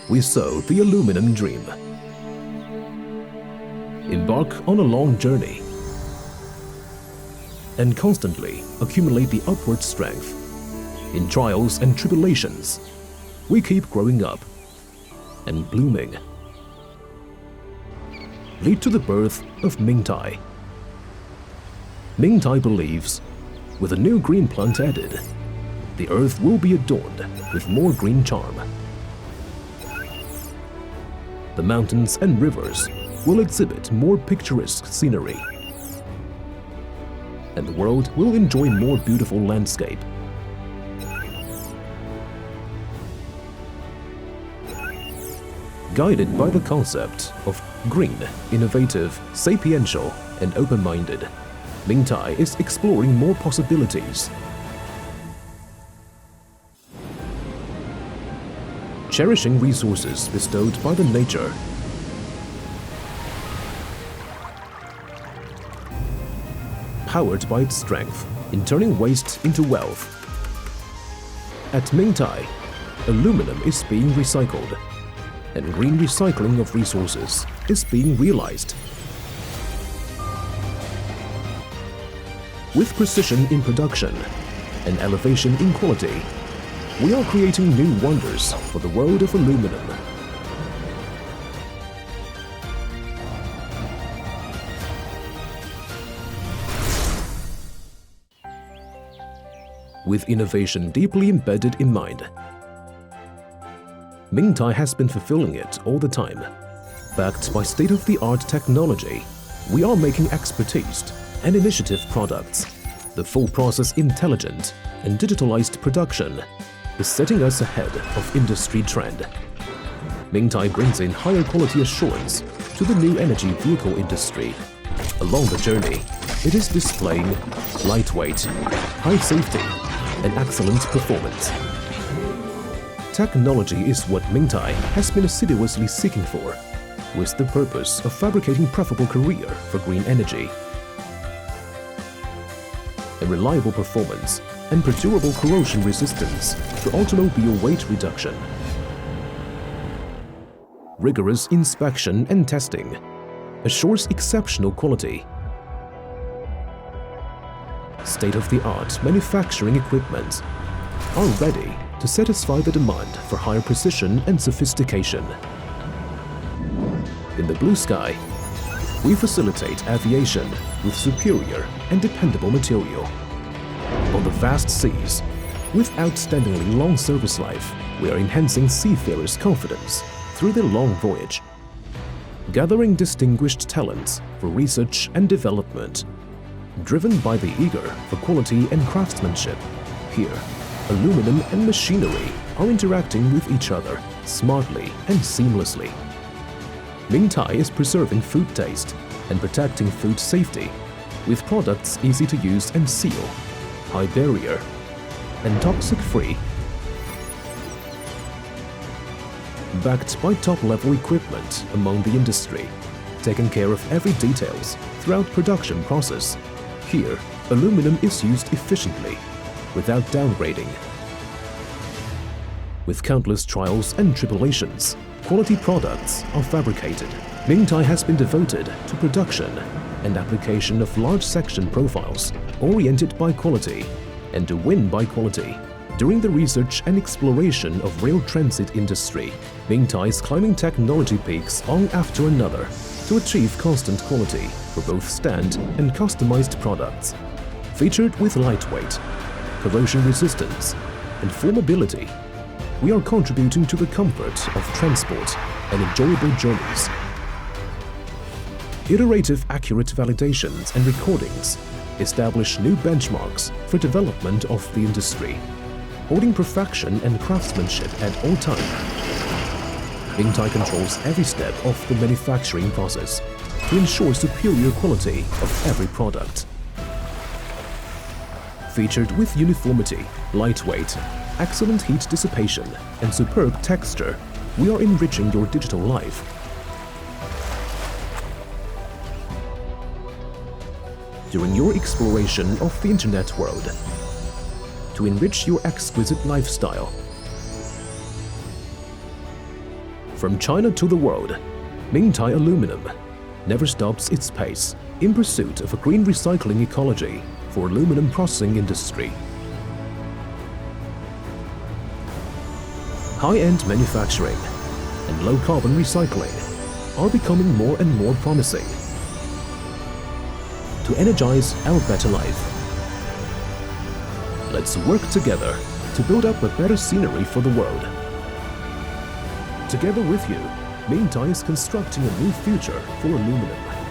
we sow the aluminum dream. Embark on a long journey and constantly accumulate the upward strength. In trials and tribulations, we keep growing up and blooming. Lead to the birth of Mingtai. Mingtai believes, with a new green plant added, the earth will be adorned with more green charm. The mountains and rivers will exhibit more picturesque scenery, and the world will enjoy more beautiful landscape. Guided by the concept of green, innovative, sapiential, and open-minded, Mingtai is exploring more possibilities. Cherishing resources bestowed by the nature, powered by its strength in turning waste into wealth. At Mingtai, aluminum is being recycled, and green recycling of resources is being realized. With precision in production and elevation in quality, we are creating new wonders for the world of aluminum. With innovation deeply embedded in mind, Mingtai has been fulfilling it all the time. Backed by state-of-the-art technology, we are making expertise and initiative products. The full process intelligent and digitalized production is setting us ahead of industry trend. Mingtai brings in higher quality assurance to the new energy vehicle industry. Along the journey, it is displaying lightweight, high safety, and excellent performance. Technology is what Mingtai has been assiduously seeking for, with the purpose of fabricating preferable career for green energy. A reliable performance and durable corrosion resistance for automobile weight reduction. Rigorous inspection and testing assures exceptional quality. State-of-the-art manufacturing equipment are ready to satisfy the demand for higher precision and sophistication. In the blue sky, we facilitate aviation with superior and dependable material. On the vast seas, with outstandingly long service life, we are enhancing seafarers' confidence through their long voyage. Gathering distinguished talents for research and development, driven by the eager for quality and craftsmanship, here, aluminum and machinery are interacting with each other smartly and seamlessly. Mingtai is preserving food taste and protecting food safety with products easy to use and seal, high barrier, and toxic-free. Backed by top-level equipment among the industry, taking care of every details throughout production process, here, aluminum is used efficiently, without downgrading. With countless trials and tribulations, quality products are fabricated. Mingtai has been devoted to production and application of large section profiles oriented by quality and to win by quality. During the research and exploration of rail transit industry, Mingtai is climbing technology peaks one after another to achieve constant quality for both stand and customized products. Featured with lightweight, corrosion resistance, and formability, we are contributing to the comfort of transport and enjoyable journeys. Iterative, accurate validations and recordings establish new benchmarks for development of the industry, holding perfection and craftsmanship at all times. Mingtai controls every step of the manufacturing process to ensure superior quality of every product. Featured with uniformity, lightweight, excellent heat dissipation, and superb texture, we are enriching your digital life. During your exploration of the internet world, to enrich your exquisite lifestyle, From China to the world, Mingtai Aluminum never stops its pace in pursuit of a green recycling ecology for aluminum processing industry. High-end manufacturing and low-carbon recycling are becoming more and more promising to energize our better life. Let's work together to build up a better scenery for the world. Together with you, Mingtai is constructing a new future for aluminum.